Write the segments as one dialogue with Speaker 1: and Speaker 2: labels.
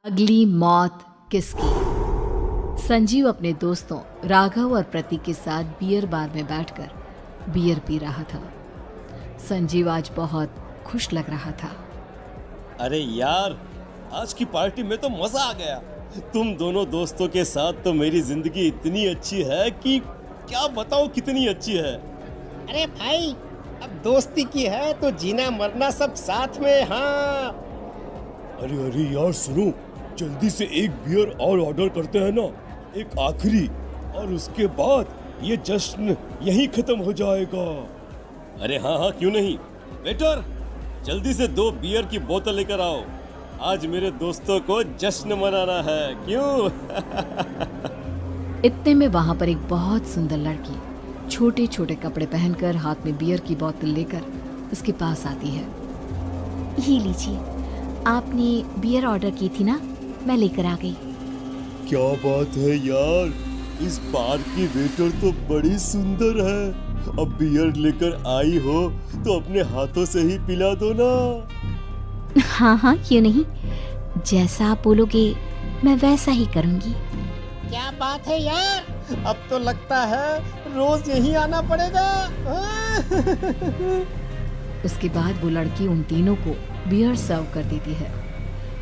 Speaker 1: अगली मौत किसकी। संजीव अपने दोस्तों राघव और प्रतीक के साथ बियर बार में बैठकर बियर पी रहा था। संजीव आज बहुत खुश लग रहा था।
Speaker 2: अरे यार, आज की पार्टी में तो मजा आ गया। तुम दोनों दोस्तों के साथ तो मेरी जिंदगी इतनी अच्छी है कि क्या बताऊं कितनी अच्छी है।
Speaker 3: अरे भाई, अब दोस्ती की है तो जीना मरना सब साथ में। हाँ
Speaker 2: अरे यार सुनो, जल्दी से एक बियर और ऑर्डर करते हैं ना, एक आखिरी, और उसके बाद ये जश्न यहीं खत्म हो जाएगा। अरे हाँ, क्यों नहीं। वेटर, जल्दी से 2 बियर की बोतल लेकर आओ। आज मेरे दोस्तों को जश्न मनाना है, क्यों?
Speaker 1: इतने में वहां पर एक बहुत सुंदर लड़की छोटे छोटे कपड़े पहनकर हाथ में बियर की बोतल लेकर उसके पास आती है।
Speaker 4: ये लीजिए, आपने बियर ऑर्डर की थी ना, मैं लेकर आ गई।
Speaker 2: क्या बात है यार, इस बार की वेटर तो बड़ी सुंदर है। अब बियर लेकर आई हो तो अपने हाथों से ही पिला दो ना।
Speaker 4: हाँ, क्यों नहीं, जैसा आप बोलोगे मैं वैसा ही करूँगी।
Speaker 3: क्या बात है यार, अब तो लगता है रोज यहीं आना पड़ेगा।
Speaker 1: उसके बाद वो लड़की उन तीनों को बियर सर्व कर देती है।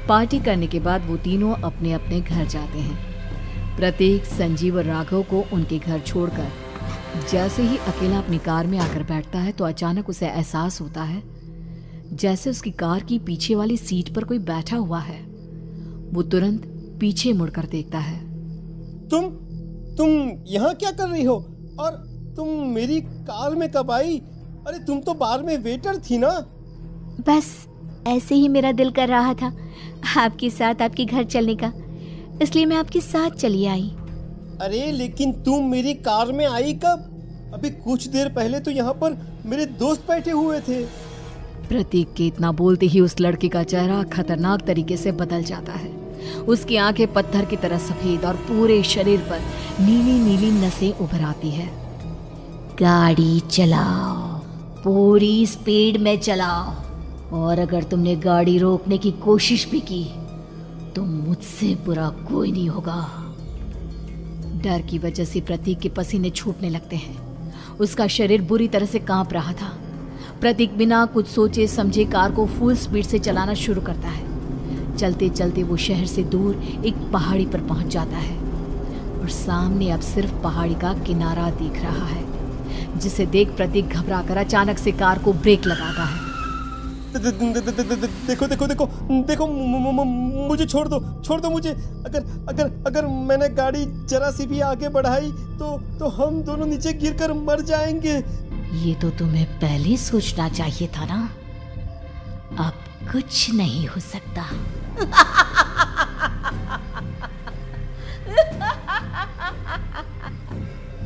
Speaker 1: पार्टी करने के बाद वो तीनों अपने अपने घर जाते हैं। प्रतीक, संजीव और राघव को उनके घर छोड़कर जैसे ही अकेला अपनी कार में आकर बैठता है तो अचानक उसे एहसास होता है जैसे उसकी कार की पीछे वाली सीट पर कोई बैठा हुआ है। वो तुरंत पीछे मुड़कर देखता है।
Speaker 3: तुम यहाँ क्या कर रही हो? और तुम मेरी कार में कब आई? अरे तुम तो बार में वेटर थी ना।
Speaker 4: बस ऐसे ही मेरा दिल कर रहा था आपके साथ आपके घर चलने का, इसलिए मैं आपके साथ चली आई।
Speaker 3: अरे लेकिन तुम मेरी कार में आई कब? अभी कुछ देर पहले तो यहाँ पर मेरे दोस्त बैठे हुए थे।
Speaker 1: प्रतीक के इतना बोलते ही उस लड़के का चेहरा खतरनाक तरीके से बदल जाता है। उसकी आंखें पत्थर की तरह सफेद और पूरे शरीर पर नीली नीली नसें उभर आती है।
Speaker 4: गाड़ी चलाओ, पूरी स्पीड में चलाओ, और अगर तुमने गाड़ी रोकने की कोशिश भी की तो मुझसे बुरा कोई नहीं होगा।
Speaker 1: डर की वजह से प्रतीक के पसीने छूटने लगते हैं। उसका शरीर बुरी तरह से कांप रहा था। प्रतीक बिना कुछ सोचे समझे कार को फुल स्पीड से चलाना शुरू करता है। चलते चलते वो शहर से दूर एक पहाड़ी पर पहुंच जाता है और सामने अब सिर्फ पहाड़ी का किनारा दिख रहा है, जिसे देख प्रतीक घबराकर अचानक से कार को ब्रेक लगाता है।
Speaker 3: देखो, मुझे छोड़ दो मुझे। अगर मैंने गाड़ी जरा सी भी आगे बढ़ाई तो हम दोनों नीचे गिरकर मर जाएंगे।
Speaker 4: ये तो तुम्हें पहले सोचना चाहिए था ना। अब कुछ नहीं हो सकता।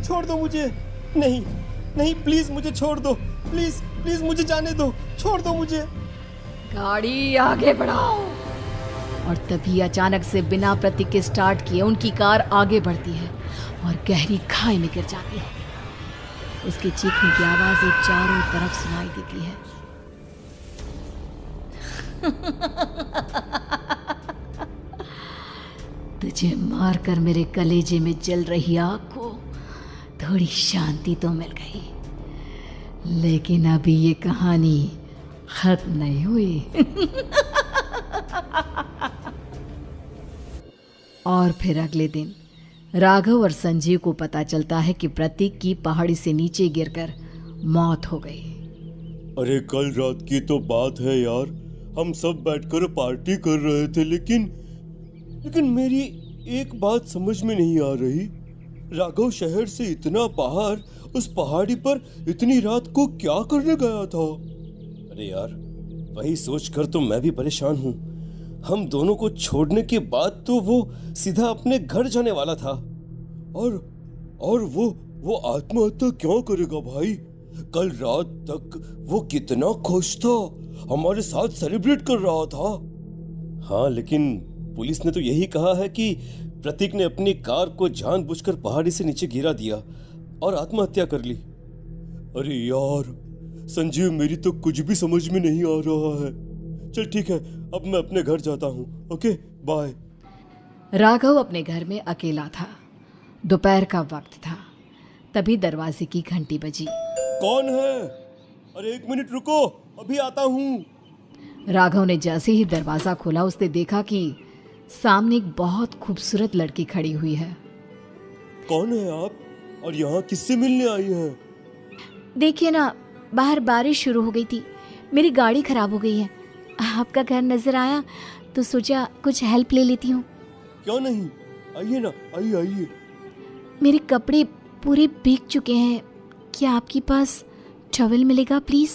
Speaker 3: छोड़ दो मुझे। नहीं, प्लीज मुझे छोड़ दो। प्लीज मुझे जाने दो। छोड़ दो मुझे।
Speaker 1: गाड़ी आगे बढ़ाओ। और तभी अचानक से बिना प्रतीक के स्टार्ट किए उनकी कार आगे बढ़ती है और गहरी खाई में गिर जाती है। उसके चीखने की आवाजें चारों तरफ सुनाई देती है। तुझे मारकर मेरे कलेजे में जल रही आग को थोड़ी शांति तो मिल गई, लेकिन अभी ये कहानी खत्म नहीं हुई। और फिर अगले दिन राघव और संजीव को पता चलता है कि प्रतीक की पहाड़ी से नीचे गिरकर मौत हो गई।
Speaker 2: अरे कल रात की तो बात है यार, हम सब बैठकर पार्टी कर रहे थे, लेकिन मेरी एक बात समझ में नहीं आ रही। राघव शहर से इतना बाहर उस पहाड़ी पर इतनी रात को क्या करने गया था? अरे यार, वही सोचकर तो मैं भी परेशान हूँ। हम दोनों को छोड़ने के बाद तो वो सीधा अपने घर जाने वाला था, और वो आत्महत्या क्यों करेगा भाई? कल रात तक वो कितना खुश था, हमारे साथ सेलिब्रेट कर रहा था। हाँ, लेकिन पुलिस ने तो यही कहा है कि प्रतीक ने अपनी कार को जानबूझकर पहाड़ी से नीचे गिरा दिया और आत्महत्या कर ली। अरे यार संजीव, मेरी तो कुछ भी समझ में नहीं आ रहा है। चल ठीक है, अब मैं अपने घर जाता हूँ। Okay, bye.
Speaker 1: राघव अपने घर में अकेला था। दोपहर का वक्त था। तभी दरवाजे की घंटी बजी।
Speaker 2: कौन है? अरे 1 मिनट रुको, अभी आता हूँ।
Speaker 1: राघव ने जैसे ही दरवाजा खोला उसने देखा कि सामने एक बहुत खूबसूरत लड़की खड़ी हुई है।
Speaker 2: कौन है आप और यहाँ किससे मिलने आई हैं?
Speaker 4: देखिए ना, बाहर बारिश शुरू हो गई थी, मेरी गाड़ी खराब हो गई है। आपका घर नजर आया तो सोचा कुछ हेल्प ले लेती हूँ।
Speaker 2: क्यों नहीं, आइए ना, आइए आइए।
Speaker 4: मेरे कपड़े पूरे भीग चुके हैं, क्या आपके पास टॉवल मिलेगा प्लीज?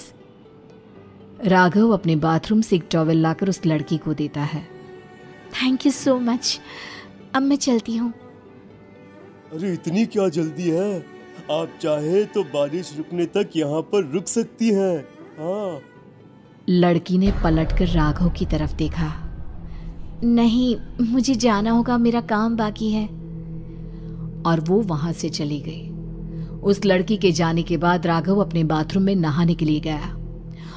Speaker 1: राघव अपने बाथरूम से एक टॉवल लाकर उस लड़की को देता है।
Speaker 4: थैंक यू सो मच, अब मैं चलती हूँ।
Speaker 2: अरे इतनी क्या जल्दी है? आप चाहे तो बारिश रुकने तक यहाँ पर रुक सकती हैं। हाँ।
Speaker 1: लड़की ने पलटकर राघव की तरफ देखा।
Speaker 4: नहीं, मुझे जाना होगा, मेरा काम बाकी है।
Speaker 1: और वो वहां से चली गई। उस लड़की के जाने के बाद राघव अपने बाथरूम में नहाने के लिए गया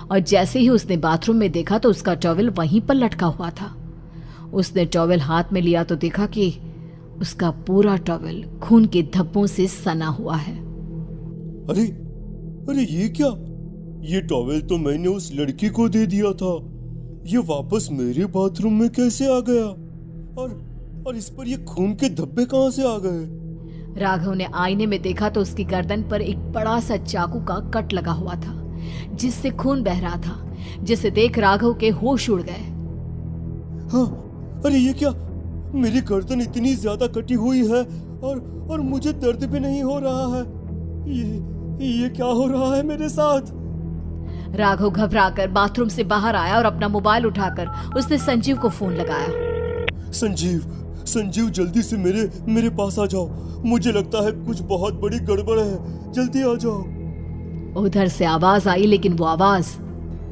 Speaker 1: और जैसे ही उसने बाथरूम में देखा तो उसका टॉवल वहीं पर लटका हुआ था। उसने टॉवल हाथ में लिया तो देखा कि उसका पूरा टॉवल खून के धब्बों से सना हुआ है।
Speaker 2: अरे अरे ये क्या? ये टॉवल तो मैंने उस लड़की को दे दिया था। ये वापस मेरे बाथरूम में कैसे आ गया? और इस पर ये खून के धब्बे कहां से आ गए?
Speaker 1: राघव ने आईने में देखा तो उसकी गर्दन पर एक बड़ा सा चाकू का कट लगा हुआ था जिससे खून बह रहा था, जिसे देख राघव के होश उड़ गए।
Speaker 2: हाँ, अरे ये क्या? मेरी गर्दन इतनी ज्यादा कटी हुई है और मुझे दर्द भी नहीं हो रहा है। ये क्या हो रहा है मेरे साथ?
Speaker 1: राघव घबराकर बाथरूम से बाहर आया और अपना मोबाइल उठाकर उसने संजीव को फोन लगाया।
Speaker 2: संजीव जल्दी से मेरे पास आ जाओ। मुझे लगता है कुछ बहुत बड़ी गड़बड़ है, जल्दी आ जाओ।
Speaker 1: उधर से आवाज आई, लेकिन वो आवाज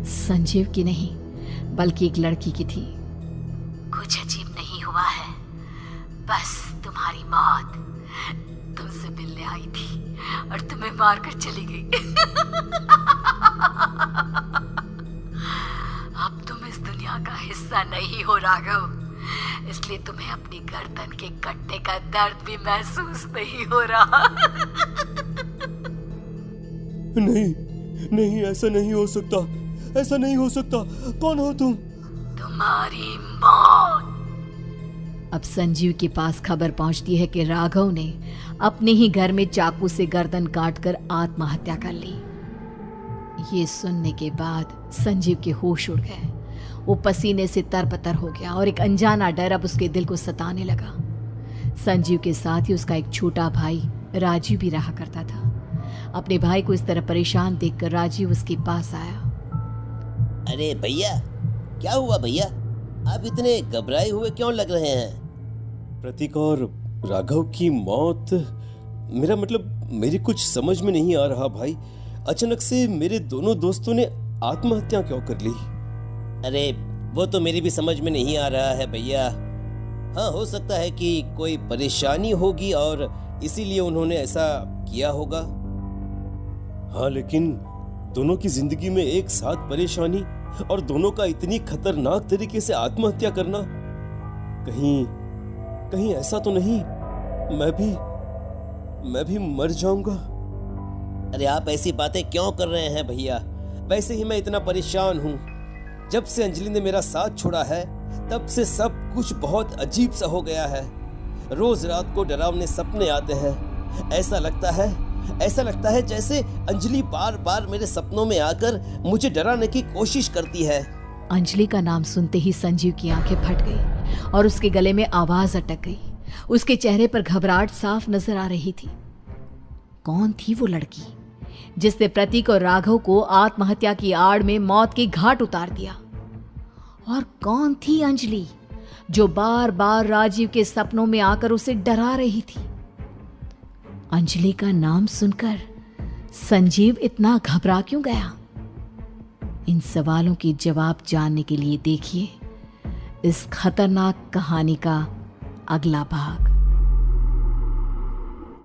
Speaker 1: संजीव की नहीं बल्कि एक लड़की की थी।
Speaker 4: कुछ अजीब नहीं हुआ है, बस तुम्हारी मौत तुमसे मिलने आई थी और तुम्हें मारकर चली गई। अब तुम इस दुनिया का हिस्सा नहीं हो राघव, इसलिए तुम्हें अपनी गर्दन के कटने का दर्द भी महसूस नहीं हो रहा।
Speaker 2: नहीं, ऐसा नहीं हो सकता, ऐसा नहीं हो सकता। कौन हो तुम?
Speaker 4: तुम्हारी मौत।
Speaker 1: अब संजीव के पास खबर पहुंचती है कि राघव ने अपने ही घर में चाकू से गर्दन काटकर आत्महत्या कर ली। ये सुनने के बाद संजीव के होश उड़ गए। वो पसीने से तरबतर हो गया और एक अनजाना डर अब उसके दिल को सताने लगा। संजीव के साथ ही उसका एक छोटा भाई राजीव भी रहा करता था। अपने भाई को इस तरह परेशान देखकर राजीव उसके पास आया।
Speaker 5: अरे भैया, क्या हुआ भैया? आप इतने घबराए हुए क्यों लग रहे हैं?
Speaker 2: प्रतीक और राघव की मौत, मेरा मतलब मेरी कुछ समझ में नहीं आ रहा भाई। अचानक से मेरे दोनों दोस्तों ने आत्महत्या क्यों कर ली?
Speaker 5: अरे वो तो मेरी भी समझ में नहीं आ रहा है भैया। हाँ, हो सकता है कि कोई परेशानी होगी और इसीलिए उन्होंने ऐसा किया होगा।
Speaker 2: हाँ, लेकिन दोनों की जिंदगी में एक साथ परेशानी और दोनों का इतनी खतरनाक तरीके से आत्महत्या करना, कहीं ऐसा तो नहीं मैं भी मर जाऊंगा?
Speaker 5: अरे आप ऐसी बातें क्यों कर रहे हैं भैया? वैसे ही मैं इतना परेशान हूँ। जब से अंजलि ने मेरा साथ छोड़ा है तब से सब कुछ बहुत अजीब सा हो गया है। रोज रात को डरावने सपने आते हैं। ऐसा लगता है जैसे अंजलि बार बार मेरे सपनों में आकर मुझे डराने की कोशिश करती है।
Speaker 1: अंजलि का नाम सुनते ही संजीव की आंखें फट गई और उसके गले में आवाज अटक गई। उसके चेहरे पर घबराहट साफ नजर आ रही थी। कौन थी वो लड़की जिसने प्रतीक और राघव को आत्महत्या की आड़ में मौत के घाट उतार दिया? और कौन थी अंजलि जो बार बार राजीव के सपनों में आकर उसे डरा रही थी? अंजलि का नाम सुनकर संजीव इतना घबरा क्यों गया? इन सवालों के जवाब जानने के लिए देखिए इस खतरनाक कहानी का अगला भाग।